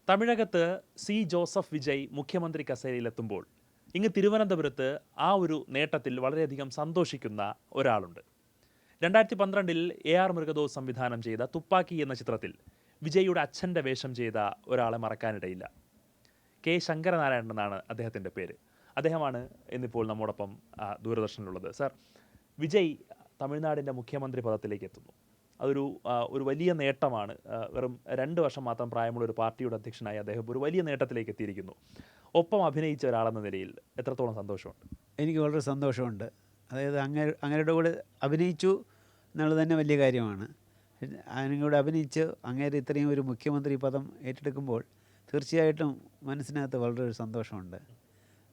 തമിഴകത്ത് C Joseph Vijay മുഖ്യമന്ത്രി കസേരയിലെത്തുമ്പോൾ ഇങ്ങ് തിരുവനന്തപുരത്ത് ആ ഒരു നേട്ടത്തിൽ വളരെയധികം സന്തോഷിക്കുന്ന ഒരാളുണ്ട്. 2012 AR മൃഗദോസ് സംവിധാനം ചെയ്ത തുപ്പാക്കി എന്ന ചിത്രത്തിൽ വിജയിയുടെ അച്ഛൻ്റെ വേഷം ചെയ്ത ഒരാളെ മറക്കാനിടയില്ല. കെ ശങ്കരനാരായണൻ എന്നാണ് അദ്ദേഹത്തിൻ്റെ പേര്. അദ്ദേഹമാണ് ഇന്നിപ്പോൾ നമ്മോടൊപ്പം ദൂരദർശനിലുള്ളത്. സർ, വിജയ് തമിഴ്നാടിൻ്റെ മുഖ്യമന്ത്രി പദത്തിലേക്ക് എത്തുന്നു. ഒരു വലിയ നേട്ടമാണ്. വെറും 2 വർഷം മാത്രം പ്രായമുള്ള ഒരു പാർട്ടിയുടെ അധ്യക്ഷനായി അദ്ദേഹം ഒരു വലിയ നേട്ടത്തിലേക്ക് എത്തിയിരിക്കുന്നു. ഒപ്പം അഭിനയിച്ച ഒരാളെന്ന നിലയിൽ എത്രത്തോളം സന്തോഷമുണ്ട്? എനിക്ക് വളരെ സന്തോഷമുണ്ട്. അതായത് അങ്ങേരുടെ കൂടെ അഭിനയിച്ചു എന്നുള്ളത് തന്നെ വലിയ കാര്യമാണ്. അങ്ങേരുടെ കൂടെ അഭിനയിച്ച് അങ്ങേര് ഇത്രയും ഒരു മുഖ്യമന്ത്രി പദം ഏറ്റെടുക്കുമ്പോൾ തീർച്ചയായിട്ടും മനസ്സിനകത്ത് വളരെ ഒരു സന്തോഷമുണ്ട്.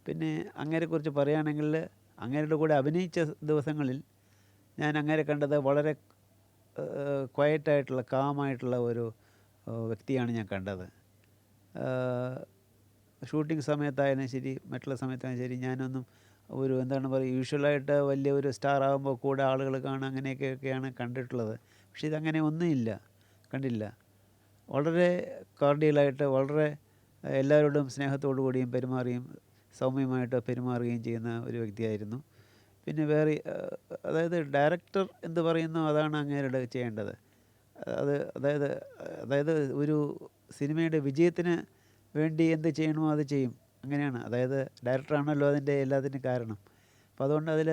പിന്നെ അങ്ങേരെക്കുറിച്ച് പറയുകയാണെങ്കിൽ അങ്ങേരുടെ കൂടെ അഭിനയിച്ച ദിവസങ്ങളിൽ ഞാൻ അങ്ങേരെ കണ്ടത് വളരെ ക്വയറ്റായിട്ടുള്ള കാമായിട്ടുള്ള ഒരു വ്യക്തിയാണ് ഞാൻ കണ്ടത്. ഷൂട്ടിംഗ് സമയത്തായാലും ശരി, മറ്റുള്ള സമയത്തായാലും ശരി, ഞാനൊന്നും എന്താണ് പറയുക, യൂഷ്വലായിട്ട് വലിയ ഒരു സ്റ്റാർ ആകുമ്പോൾ കൂടെ ആളുകൾ കാണുക അങ്ങനെയൊക്കെയാണ് കണ്ടിട്ടുള്ളത്. പക്ഷേ ഇതങ്ങനെ ഒന്നുമില്ല, കണ്ടില്ല. വളരെ കോർഡിയലായിട്ട്, വളരെ എല്ലാവരോടും സ്നേഹത്തോടു കൂടിയും പെരുമാറുകയും സൗമ്യമായിട്ട് പെരുമാറുകയും ചെയ്യുന്ന ഒരു വ്യക്തിയായിരുന്നു. പിന്നെ വേറെ അതായത് ഡയറക്ടർ എന്ത് പറയുന്നു അതാണ് അങ്ങേരുടെ ചെയ്യേണ്ടത്. അതായത് ഒരു സിനിമയുടെ വിജയത്തിന് വേണ്ടി എന്ത് ചെയ്യണമോ അത് ചെയ്യും. അങ്ങനെയാണ്. അതായത് ഡയറക്ടറാണല്ലോ അതിൻ്റെ എല്ലാത്തിനും കാരണം. അപ്പോൾ അതുകൊണ്ട്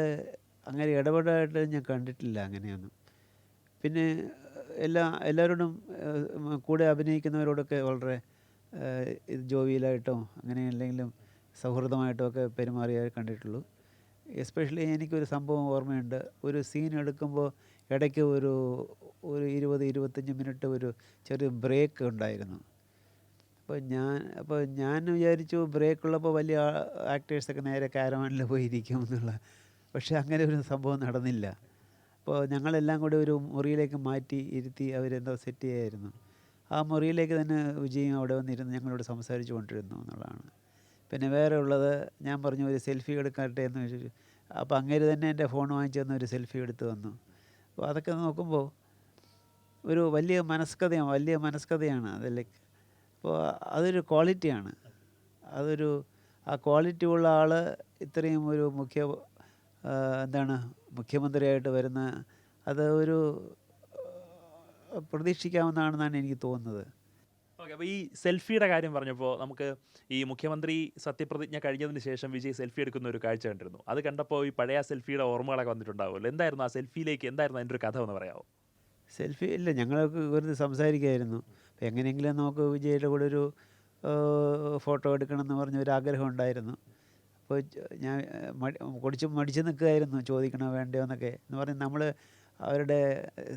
അങ്ങനെ ഇടപെടായിട്ട് ഞാൻ കണ്ടിട്ടില്ല അങ്ങനെയൊന്നും. പിന്നെ എല്ലാവരോടും കൂടെ അഭിനയിക്കുന്നവരോടൊക്കെ വളരെ ജോവിയലായിട്ടോ അങ്ങനെ അല്ലെങ്കിലും സൗഹൃദമായിട്ടോ ഒക്കെ പെരുമാറിയേ കണ്ടിട്ടുള്ളൂ. എസ്പെഷ്യലി എനിക്കൊരു സംഭവം ഓർമ്മയുണ്ട്. ഒരു സീൻ എടുക്കുമ്പോൾ ഇടയ്ക്ക് ഒരു 20-25 മിനിറ്റ് ഒരു ചെറിയ ബ്രേക്ക് ഉണ്ടായിരുന്നു. അപ്പോൾ ഞാൻ വിചാരിച്ചു ബ്രേക്കുള്ളപ്പോൾ വലിയ ആക്ടേഴ്സൊക്കെ നേരെ കാരവാനിൽ പോയി ഇരിക്കും എന്നുള്ള. പക്ഷേ അങ്ങനെ ഒരു സംഭവം നടന്നില്ല. അപ്പോൾ ഞങ്ങളെല്ലാം കൂടി ഒരു മുറിയിലേക്ക് മാറ്റി ഇരുത്തി അവരെന്തോ സെറ്റ് ചെയ്യായിരുന്നു. ആ മുറിയിലേക്ക് തന്നെ വിജയും അവിടെ വന്നിരുന്ന് ഞങ്ങളോട് സംസാരിച്ചു കൊണ്ടിരുന്നു എന്നുള്ളതാണ്. പിന്നെ വേറെ ഉള്ളത്, ഞാൻ പറഞ്ഞു ഒരു സെൽഫി എടുക്കട്ടെ എന്ന് ചോദിച്ചു. അപ്പോൾ അങ്ങേര് തന്നെ എൻ്റെ ഫോൺ വാങ്ങിച്ചു തന്ന് ഒരു സെൽഫി എടുത്ത് വന്നു. അപ്പോൾ അതൊക്കെ നോക്കുമ്പോൾ ഒരു വലിയ മനസ്കഥയാണ് അതിലേക്ക്. അപ്പോൾ അതൊരു ക്വാളിറ്റിയാണ്. ആ ക്വാളിറ്റി ഉള്ള ആൾ ഇത്രയും ഒരു മുഖ്യമന്ത്രിയായിട്ട് വരുന്ന അത് പ്രതീക്ഷിക്കാവുന്നതാണെന്നാണ് എനിക്ക് തോന്നുന്നത്. ഓക്കെ, അപ്പോൾ ഈ സെൽഫിയുടെ കാര്യം പറഞ്ഞപ്പോൾ നമുക്ക് ഈ മുഖ്യമന്ത്രി സത്യപ്രതിജ്ഞ കഴിഞ്ഞതിന് ശേഷം വിജയ് സെൽഫി എടുക്കുന്ന ഒരു കാഴ്ച കണ്ടിരുന്നു. അത് കണ്ടപ്പോൾ ഈ പഴയ സെൽഫിയുടെ ഓർമ്മകളൊക്കെ വന്നിട്ടുണ്ടാവുമല്ലോ. എന്തായിരുന്നു ആ സെൽഫിയിലേക്ക്, എന്തായിരുന്നു അതിൻ്റെ ഒരു കഥ എന്ന് പറയാമോ? സെൽഫി ഇല്ല, ഞങ്ങളൊക്കെ വെറുതെ സംസാരിക്കുമായിരുന്നു. അപ്പോൾ എങ്ങനെയെങ്കിലും നമുക്ക് വിജയുടെ കൂടെ ഒരു ഫോട്ടോ എടുക്കണമെന്ന് പറഞ്ഞ ഒരു ആഗ്രഹം ഉണ്ടായിരുന്നു. അപ്പോൾ ഞാൻ മടിച്ച് നിൽക്കുകയായിരുന്നു, ചോദിക്കണോ വേണ്ടയോ എന്നൊക്കെ. എന്ന് പറഞ്ഞാൽ നമ്മൾ അവരുടെ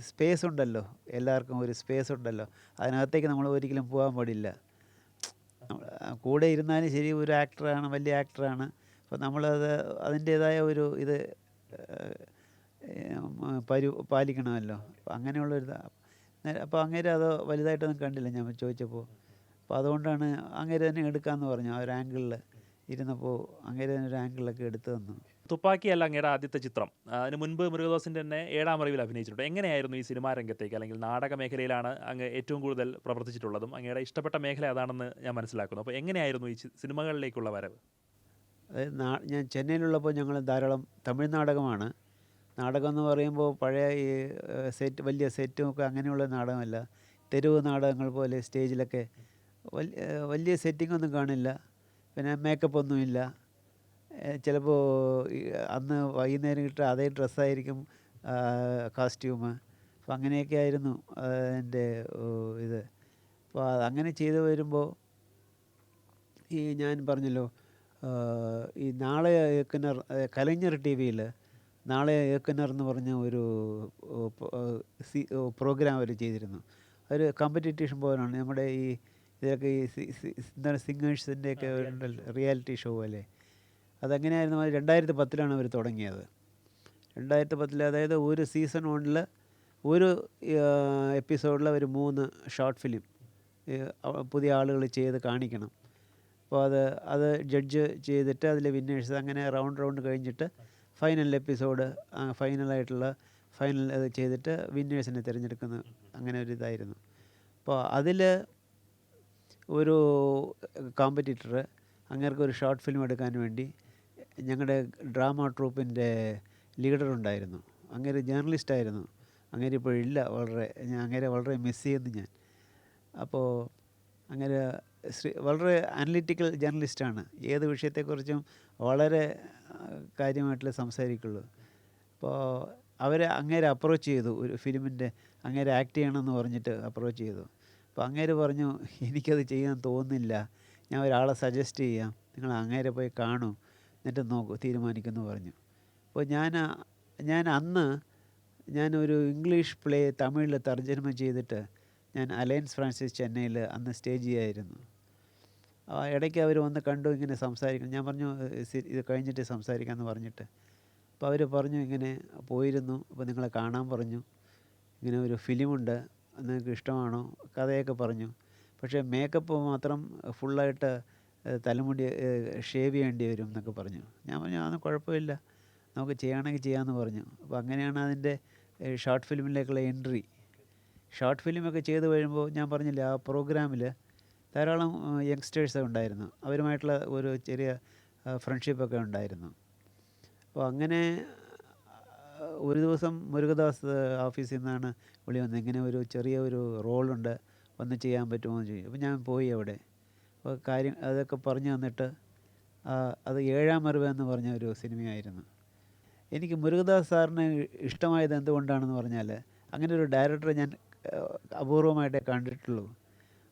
സ്പേസ് ഉണ്ടല്ലോ, എല്ലാവർക്കും ഒരു സ്പേസ് ഉണ്ടല്ലോ, അതിനകത്തേക്ക് നമ്മൾ ഒരിക്കലും പോകാൻ പാടില്ല. കൂടെ ഇരുന്നാലും ശരി, ഒരു ആക്ടറാണ്, വലിയ ആക്ടറാണ്. അപ്പോൾ അതിൻ്റേതായ ഒരു ഇത് പാലിക്കണമല്ലോ. അപ്പോൾ അങ്ങനെയുള്ളൊരു അപ്പോൾ അങ്ങേര് അത് വലുതായിട്ടൊന്നും കണ്ടില്ല ഞാൻ ചോദിച്ചപ്പോൾ. അപ്പോൾ അതുകൊണ്ടാണ് അങ്ങേര് തന്നെ എടുക്കാമെന്ന് പറഞ്ഞു. ആ ഒരു ആംഗിളിൽ ഇരുന്നപ്പോൾ അങ്ങേര് തന്നെ ഒരു ആംഗിളിലൊക്കെ എടുത്തു തന്നു. തുപ്പാക്കിയല്ല അങ്ങയുടെ ആദ്യത്തെ ചിത്രം. അതിന് മുൻപ് മൃഗദോസിൻ്റെ തന്നെ 7-ാം അറിവിൽ അഭിനയിച്ചിട്ടുണ്ട്. എങ്ങനെയായിരുന്നു ഈ സിനിമാ രംഗത്തേക്ക്, അല്ലെങ്കിൽ നാടക മേഖലയിലാണ് അങ്ങ് ഏറ്റവും കൂടുതൽ പ്രവർത്തിച്ചിട്ടുള്ളതും അങ്ങയുടെ ഇഷ്ടപ്പെട്ട മേഖല അതാണെന്ന് ഞാൻ മനസ്സിലാക്കുന്നു. അപ്പോൾ എങ്ങനെയായിരുന്നു ഈ സിനിമകളിലേക്കുള്ള വരവ്? അതായത് ഞാൻ ചെന്നൈയിലുള്ളപ്പോൾ ഞങ്ങൾ ധാരാളം തമിഴ് നാടകം എന്ന് പറയുമ്പോൾ പഴയ ഈ വലിയ സെറ്റും ഒക്കെ അങ്ങനെയുള്ള നാടകമല്ല. തെരുവ് നാടകങ്ങൾ പോലെ സ്റ്റേജിലൊക്കെ വലിയ സെറ്റിങ്ങൊന്നും കാണില്ല. പിന്നെ മേക്കപ്പ് ഒന്നുമില്ല. ചിലപ്പോൾ അന്ന് വൈകുന്നേരം കിട്ടുക അതേ ഡ്രസ്സായിരിക്കും കോസ്റ്റ്യൂം. അപ്പോൾ അങ്ങനെയൊക്കെ ആയിരുന്നു എൻ്റെ ഇത്. അപ്പോൾ അങ്ങനെ ചെയ്തു വരുമ്പോൾ ഞാൻ പറഞ്ഞല്ലോ, ഈ നാളെ ഏക്കുനർ കലൈഞ്ഞർ TV-യിൽ നാളെ ഏക്കുനർ എന്ന് പറഞ്ഞ ഒരു പ്രോഗ്രാം അവർ ചെയ്തിരുന്നു. ഒരു കോമ്പറ്റീഷൻ പോലാണ്. നമ്മുടെ ഇതൊക്കെ എന്താണ് സിംഗേഴ്സിൻ്റെയൊക്കെ റിയാലിറ്റി ഷോ അല്ലേ. അതെങ്ങനെയായിരുന്നു? 2010 അവർ തുടങ്ങിയത്. 2010, അതായത് ഒരു സീസൺ 1 ഒരു എപ്പിസോഡിൽ അവർ 3 ഷോർട്ട് ഫിലിം പുതിയ ആളുകൾ ചെയ്ത് കാണിക്കണം. അപ്പോൾ അത് ജഡ്ജ് ചെയ്തിട്ട് അതിൽ വിന്നേഴ്സ് അങ്ങനെ റൗണ്ട് കഴിഞ്ഞിട്ട് ഫൈനൽ എപ്പിസോഡ് ഫൈനൽ അത് ചെയ്തിട്ട് വിന്നേഴ്സിനെ തിരഞ്ഞെടുക്കുന്ന അങ്ങനെ ഒരു ഇതായിരുന്നു. അപ്പോൾ അതിൽ ഒരു കോമ്പറ്റീറ്റർ അങ്ങേർക്ക് ഒരു ഷോർട്ട് ഫിലിം എടുക്കാൻ വേണ്ടി ഞങ്ങളുടെ ഡ്രാമ ട്രൂപ്പിൻ്റെ ലീഡർ ഉണ്ടായിരുന്നു. അങ്ങേര് ജേർണലിസ്റ്റായിരുന്നു. അങ്ങേര് ഇപ്പോഴില്ല. അങ്ങേരെ വളരെ മിസ് ചെയ്യുന്നു ഞാൻ. അപ്പോൾ അങ്ങനെ വളരെ അനലിറ്റിക്കൽ ജേർണലിസ്റ്റാണ്. ഏത് വിഷയത്തെക്കുറിച്ചും വളരെ കാര്യമായിട്ടുള്ള സംസാരിക്കുള്ളൂ. അപ്പോൾ അങ്ങേരെ അപ്രോച്ച് ചെയ്തു. ഒരു ഫിലിമിൻ്റെ അങ്ങേരെ ആക്ട് ചെയ്യണമെന്ന് പറഞ്ഞിട്ട് അപ്രോച്ച് ചെയ്തു. അപ്പോൾ അങ്ങേര് പറഞ്ഞു, എനിക്കത് ചെയ്യാൻ തോന്നുന്നില്ല, ഞാൻ ഒരാളെ സജസ്റ്റ് ചെയ്യാം, നിങ്ങൾ അങ്ങേരെ പോയി കാണൂ, എന്നിട്ട് നോക്കൂ, തീരുമാനിക്കുമെന്ന് പറഞ്ഞു. അപ്പോൾ ഞാനൊരു ഇംഗ്ലീഷ് പ്ലേ തമിഴിൽ തർജ്ജമ ചെയ്തിട്ട് ഞാൻ അലയൻസ് ഫ്രാൻസിസ് ചെന്നൈയിൽ അന്ന് സ്റ്റേജ് ചെയ്യായിരുന്നു. ഇടയ്ക്ക് അവർ വന്ന് കണ്ടു, ഇങ്ങനെ സംസാരിക്കണം. ഞാൻ പറഞ്ഞു ഇത് കഴിഞ്ഞിട്ട് സംസാരിക്കാമെന്ന് പറഞ്ഞിട്ട്. അപ്പോൾ അവർ പറഞ്ഞു, ഇങ്ങനെ പോയിരുന്നു, അപ്പോൾ നിങ്ങളെ കാണാൻ പറഞ്ഞു, ഇങ്ങനെ ഒരു ഫിലിമുണ്ട്, നിങ്ങൾക്ക് ഇഷ്ടമാണോ, കഥയൊക്കെ പറഞ്ഞു. പക്ഷേ മേക്കപ്പ് മാത്രം ഫുള്ളായിട്ട് തലമുടി ഷേവ് ചെയ്യേണ്ടി വരും എന്നൊക്കെ പറഞ്ഞു. ഞാൻ പറഞ്ഞു അതൊന്നും കുഴപ്പമില്ല, നമുക്ക് ചെയ്യുകയാണെങ്കിൽ ചെയ്യാമെന്ന് പറഞ്ഞു. അപ്പോൾ അങ്ങനെയാണ് അതിൻ്റെ ഷോർട്ട് ഫിലിമിലേക്കുള്ള എൻട്രി. ഷോർട്ട് ഫിലിമൊക്കെ ചെയ്ത് കഴിയുമ്പോൾ ഞാൻ പറഞ്ഞില്ല, ആ പ്രോഗ്രാമിൽ ധാരാളം യങ്സ്റ്റേഴ്സ് ഉണ്ടായിരുന്നു. അവരുമായിട്ടുള്ള ഒരു ചെറിയ ഫ്രണ്ട്ഷിപ്പൊക്കെ ഉണ്ടായിരുന്നു. അപ്പോൾ അങ്ങനെ ഒരു ദിവസം മുരുകദാസ് ഓഫീസിൽ നിന്നാണ് വിളി വന്നത്, ഇങ്ങനെ ഒരു ചെറിയ ഒരു റോളുണ്ട്, വന്ന് ചെയ്യാൻ പറ്റുമോ എന്ന് ചോദിച്ചു. അപ്പോൾ ഞാൻ പോയി അവിടെ. അപ്പോൾ അതൊക്കെ പറഞ്ഞു തന്നിട്ട് അത് ഏഴാം അറിവ് എന്ന് പറഞ്ഞ ഒരു സിനിമയായിരുന്നു. എനിക്ക് മുരുകദാസ് സാറിന് ഇഷ്ടമായത് എന്തുകൊണ്ടാണെന്ന് പറഞ്ഞാൽ, അങ്ങനെ ഒരു ഡയറക്ടറെ ഞാൻ അപൂർവമായിട്ടേ കണ്ടിട്ടുള്ളൂ.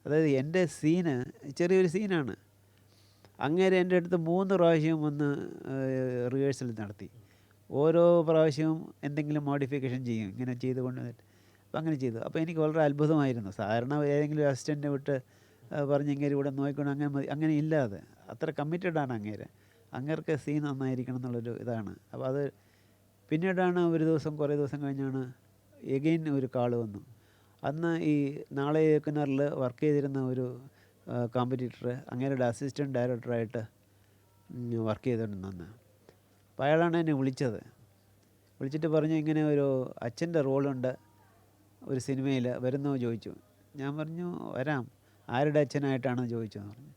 അതായത് എൻ്റെ സീന് ചെറിയൊരു സീനാണ്, അങ്ങേരെ എൻ്റെ അടുത്ത് 3 പ്രാവശ്യം വന്ന് റിഹേഴ്സൽ നടത്തി. ഓരോ പ്രാവശ്യവും എന്തെങ്കിലും മോഡിഫിക്കേഷൻ ചെയ്യും, ഇങ്ങനെ ചെയ്തുകൊണ്ട് വന്നിട്ട്. അപ്പോൾ അങ്ങനെ ചെയ്തു. അപ്പോൾ എനിക്ക് വളരെ അത്ഭുതമായിരുന്നു. സാധാരണ ഏതെങ്കിലും അസിസ്റ്റൻറ്റിനെ വിട്ട് പറഞ്ഞ് ഇങ്ങേര് ഇവിടെ നോക്കിക്കൊണ്ട് അങ്ങനെ മതി, അങ്ങനെ ഇല്ലാതെ അത്ര കമ്മിറ്റഡാണ് അങ്ങേര്. അങ്ങേർക്ക് സീൻ നന്നായിരിക്കണം എന്നുള്ളൊരു ഇതാണ്. അപ്പോൾ അത് പിന്നീടാണ് കുറേ ദിവസം കഴിഞ്ഞാണ് എഗെയിൻ ഒരു കാൾ വന്നു. അന്ന് ഈ നാളെ കിണറിൽ വർക്ക് ചെയ്തിരുന്ന ഒരു കോമ്പറ്റീറ്റർ അങ്ങേരുടെ അസിസ്റ്റൻറ്റ് ഡയറക്ടറായിട്ട് വർക്ക് ചെയ്തുകൊണ്ടിരുന്ന. അപ്പോൾ അയാളാണ് എന്നെ വിളിച്ചിട്ട് പറഞ്ഞു, ഇങ്ങനെ ഒരു അച്ഛൻ്റെ റോളുണ്ട് ഒരു സിനിമയിൽ, വരുന്നോ ചോദിച്ചു. ഞാൻ പറഞ്ഞു വരാം. ആരുടെ അച്ഛനായിട്ടാണെന്ന് ചോദിച്ചെന്ന് പറഞ്ഞു.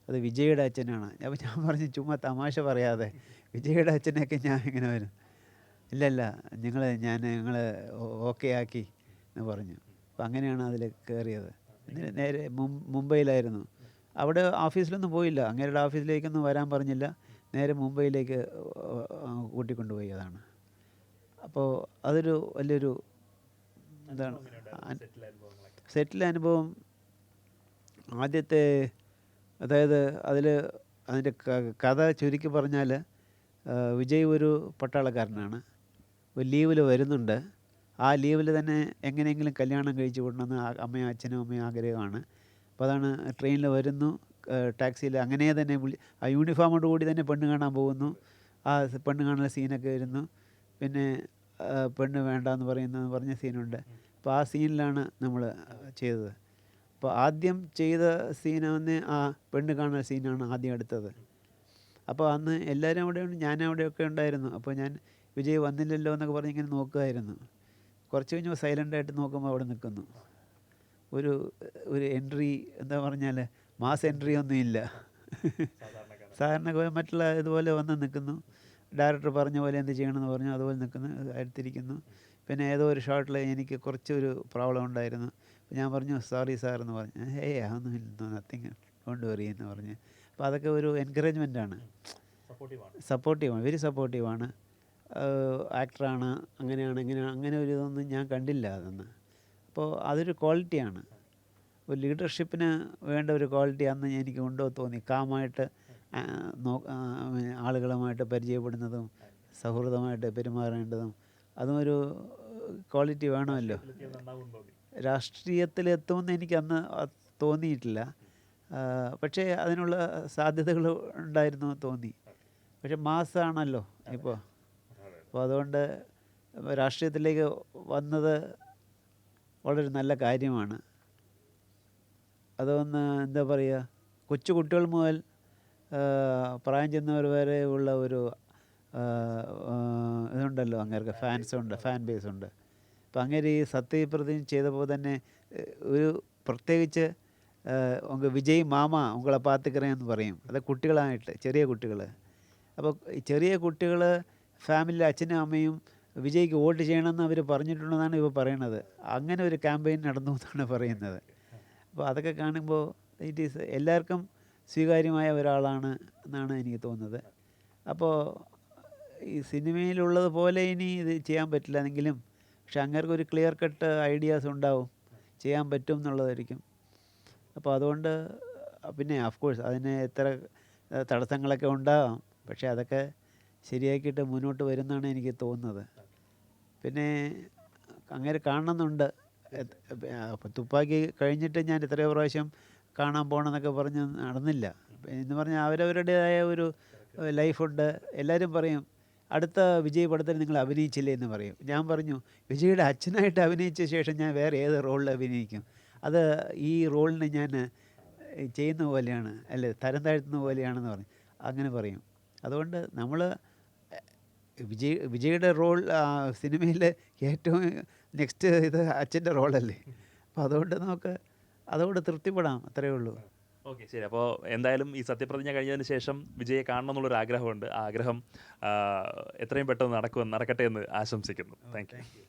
അത് വിജയുടെ അച്ഛനാണ്. അപ്പോൾ ഞാൻ പറഞ്ഞു, ചുമ്മാ തമാശ പറയാതെ, വിജയുടെ അച്ഛനൊക്കെ ഞാൻ ഇങ്ങനെ വരും. ഇല്ലല്ല, ഞങ്ങൾ ഓക്കെ ആക്കി എന്ന് പറഞ്ഞു. അപ്പോൾ അങ്ങനെയാണ് അതിൽ കയറിയത്. നേരെ മുംബൈയിലായിരുന്നു. അവിടെ ഓഫീസിലൊന്നും പോയില്ല, അങ്ങേരുടെ ഓഫീസിലേക്കൊന്നും വരാൻ പറഞ്ഞില്ല, നേരെ മുംബൈയിലേക്ക് കൂട്ടിക്കൊണ്ടുപോയി. അതാണ്. അപ്പോൾ അതൊരു വലിയൊരു എന്താണ് സെറ്റിൽ അനുഭവം. ആദ്യത്തെ, അതായത് അതിൻ്റെ കഥ ചുരുക്കി പറഞ്ഞാൽ, വിജയ് ഒരു പട്ടാളക്കാരനാണ്, ഒരു ലീവിൽ വരുന്നുണ്ട്. ആ ലീവിൽ തന്നെ എങ്ങനെയെങ്കിലും കല്യാണം കഴിച്ച് വിടണമെന്ന് അച്ഛനും അമ്മയും ആഗ്രഹമാണ്. അപ്പോൾ അതാണ് ട്രെയിനിൽ വരുന്നു, ടാക്സിയിൽ അങ്ങനെ തന്നെ ആ യൂണിഫോമോട് കൂടി തന്നെ പെണ്ണ് കാണാൻ പോകുന്നു. ആ പെണ്ണ് കാണുന്ന സീനൊക്കെ വരുന്നു. പിന്നെ പെണ്ണ് വേണ്ടാന്ന് പറഞ്ഞ സീനുണ്ട്. അപ്പോൾ ആ സീനിലാണ് നമ്മൾ ചെയ്തത്. അപ്പോൾ ആദ്യം ചെയ്ത സീനാണ് ആ പെണ്ണ് കാണുന്ന സീനാണ് ആദ്യം എടുത്തത്. അപ്പോൾ അന്ന് എല്ലാവരും അവിടെയുണ്ട്, ഞാൻ അവിടെയൊക്കെ ഉണ്ടായിരുന്നു. അപ്പോൾ ഞാൻ വിജയ് വന്നില്ലല്ലോ എന്നൊക്കെ പറഞ്ഞ് ഇങ്ങനെ നോക്കുമായിരുന്നു. കുറച്ച് കഴിഞ്ഞപ്പോൾ സൈലൻ്റായിട്ട് നോക്കുമ്പോൾ അവിടെ നിൽക്കുന്നു. ഒരു എൻട്രി, എന്താ പറഞ്ഞാൽ മാസ് എൻട്രി ഒന്നും ഇല്ല. സാധാരണ മറ്റുള്ള ഇതുപോലെ വന്ന് നിൽക്കുന്നു. ഡയറക്ടർ പറഞ്ഞ പോലെ എന്ത് ചെയ്യണമെന്ന് പറഞ്ഞു, അതുപോലെ നിൽക്കുന്നു, അടുത്തിരിക്കുന്നു. പിന്നെ ഏതോ ഒരു ഷോട്ടിൽ എനിക്ക് കുറച്ചൊരു പ്രോബ്ലം ഉണ്ടായിരുന്നു. അപ്പോൾ ഞാൻ പറഞ്ഞു സോറി സാർ എന്ന് പറഞ്ഞു. അതൊന്നും ഇല്ല, നത്തിങ്, ഡോണ്ട് വറി എന്ന് പറഞ്ഞ്. അപ്പോൾ അതൊക്കെ ഒരു എൻകറേജ്മെൻറ്റാണ്, സപ്പോർട്ടീവാണ്, വെരി സപ്പോർട്ടീവാണ്. ആക്ടറാണ്, അങ്ങനെയാണ് ഇങ്ങനെയാണ്, അങ്ങനെ ഒരു ഇതൊന്നും ഞാൻ കണ്ടില്ല അതൊന്ന്. അപ്പോൾ അതൊരു ക്വാളിറ്റിയാണ്, ഒരു ലീഡർഷിപ്പിന് വേണ്ട ഒരു ക്വാളിറ്റി അന്ന് എനിക്ക് ഉണ്ടോ തോന്നി. കാമായിട്ട് ആളുകളുമായിട്ട് പരിചയപ്പെടുന്നതും സൗഹൃദമായിട്ട് പെരുമാറേണ്ടതും അതും ഒരു ക്വാളിറ്റി വേണമല്ലോ. രാഷ്ട്രീയത്തിലെത്തുമെന്ന് എനിക്ക് അന്ന് തോന്നിയിട്ടില്ല, പക്ഷേ അതിനുള്ള സാധ്യതകൾ ഉണ്ടായിരുന്നു തോന്നി. പക്ഷെ മാസമാണല്ലോ ഇപ്പോൾ. അപ്പോൾ അതുകൊണ്ട് രാഷ്ട്രീയത്തിലേക്ക് വന്നത് വളരെ നല്ല കാര്യമാണ്. അതൊന്ന് എന്താ പറയുക, കൊച്ചു കുട്ടികൾ മുതൽ പ്രായം ചെന്നവർ വരെ ഉള്ള ഒരു ഇതുണ്ടല്ലോ, അങ്ങേർക്ക് ഫാൻസുണ്ട്, ഫാൻ ബേസുണ്ട്. അപ്പം അങ്ങേര് ഈ സത്യപ്രതിജ്ഞ ചെയ്തപ്പോൾ തന്നെ ഒരു പ്രത്യേകിച്ച് ഉங்கள் വിജയ് മാമ ഉങ്ങളെ പാത്തുக்கிறேன்னு പറയും. അത് കുട്ടികളായിട്ട് ചെറിയ കുട്ടികൾ. അപ്പോൾ ഈ ചെറിയ കുട്ടികൾ ഫാമിലിയിലെ അച്ഛനും അമ്മയും വിജയ്ക്ക് വോട്ട് ചെയ്യണമെന്ന് അവർ പറഞ്ഞിട്ടുണ്ടെന്നാണ് ഇവർ പറയണത്. അങ്ങനെ ഒരു ക്യാമ്പയിൻ നടന്നു എന്നാണ് പറയുന്നത്. അപ്പോൾ അതൊക്കെ കാണുമ്പോൾ ഇറ്റ് ഈസ് എല്ലാവർക്കും സ്വീകാര്യമായ ഒരാളാണ് എന്നാണ് എനിക്ക് തോന്നുന്നത്. അപ്പോൾ ഈ സിനിമയിലുള്ളത് പോലെ ഇനി ഇത് ചെയ്യാൻ പറ്റില്ല എന്നെങ്കിലും പക്ഷെ അങ്ങേർക്ക് ഒരു ക്ലിയർ കട്ട് ഐഡിയാസ് ഉണ്ടാവും, ചെയ്യാൻ പറ്റും എന്നുള്ളതായിരിക്കും. അപ്പോൾ അതുകൊണ്ട് പിന്നെ ഓഫ് കോഴ്സ് അതിന് എത്ര തടസ്സങ്ങളൊക്കെ ഉണ്ടാകാം, പക്ഷേ അതൊക്കെ ശരിയാക്കിയിട്ട് മുന്നോട്ട് വരുമെന്നാണ് എനിക്ക് തോന്നുന്നത്. പിന്നെ അങ്ങനെ കാണണമെന്നുണ്ട്. അപ്പോൾ തുപ്പാക്കി കഴിഞ്ഞിട്ട് ഞാൻ എത്രയോ പ്രാവശ്യം കാണാൻ പോകണമെന്നൊക്കെ പറഞ്ഞ് നടന്നില്ല. എന്ന് പറഞ്ഞാൽ അവരവരുടേതായ ഒരു ലൈഫുണ്ട്. എല്ലാവരും പറയും അടുത്ത വിജയ് പടത്തിൽ നിങ്ങൾ അഭിനയിച്ചില്ലേ എന്ന് പറയും. ഞാൻ പറഞ്ഞു വിജയുടെ അച്ഛനായിട്ട് അഭിനയിച്ച ശേഷം ഞാൻ വേറെ ഏത് റോളിൽ അഭിനയിക്കും, അത് ഈ റോളിന് ഞാൻ ചെയ്യുന്ന പോലെയാണ്, അല്ലെ തരം താഴ്ത്തുന്ന പോലെയാണെന്ന് പറഞ്ഞു അങ്ങനെ പറയും. അതുകൊണ്ട് നമ്മൾ വിജയുടെ റോൾ സിനിമയിൽ ഏറ്റവും നെക്സ്റ്റ് ഇത് അച്ഛൻ്റെ റോളല്ലേ. അപ്പോൾ അതുകൊണ്ട് നമുക്ക് അതോട് തൃപ്തിപ്പെടാം, അത്രയേ ഉള്ളൂ. ഓക്കെ, ശരി. അപ്പോൾ എന്തായാലും ഈ സത്യപ്രതിജ്ഞ കഴിഞ്ഞതിന് ശേഷം വിജയെ കാണണം എന്നുള്ളൊരു ആഗ്രഹമുണ്ട്. ആ ആഗ്രഹം എത്രയും പെട്ടെന്ന് നടക്കട്ടെ എന്ന് ആശംസിക്കുന്നു. Thank you.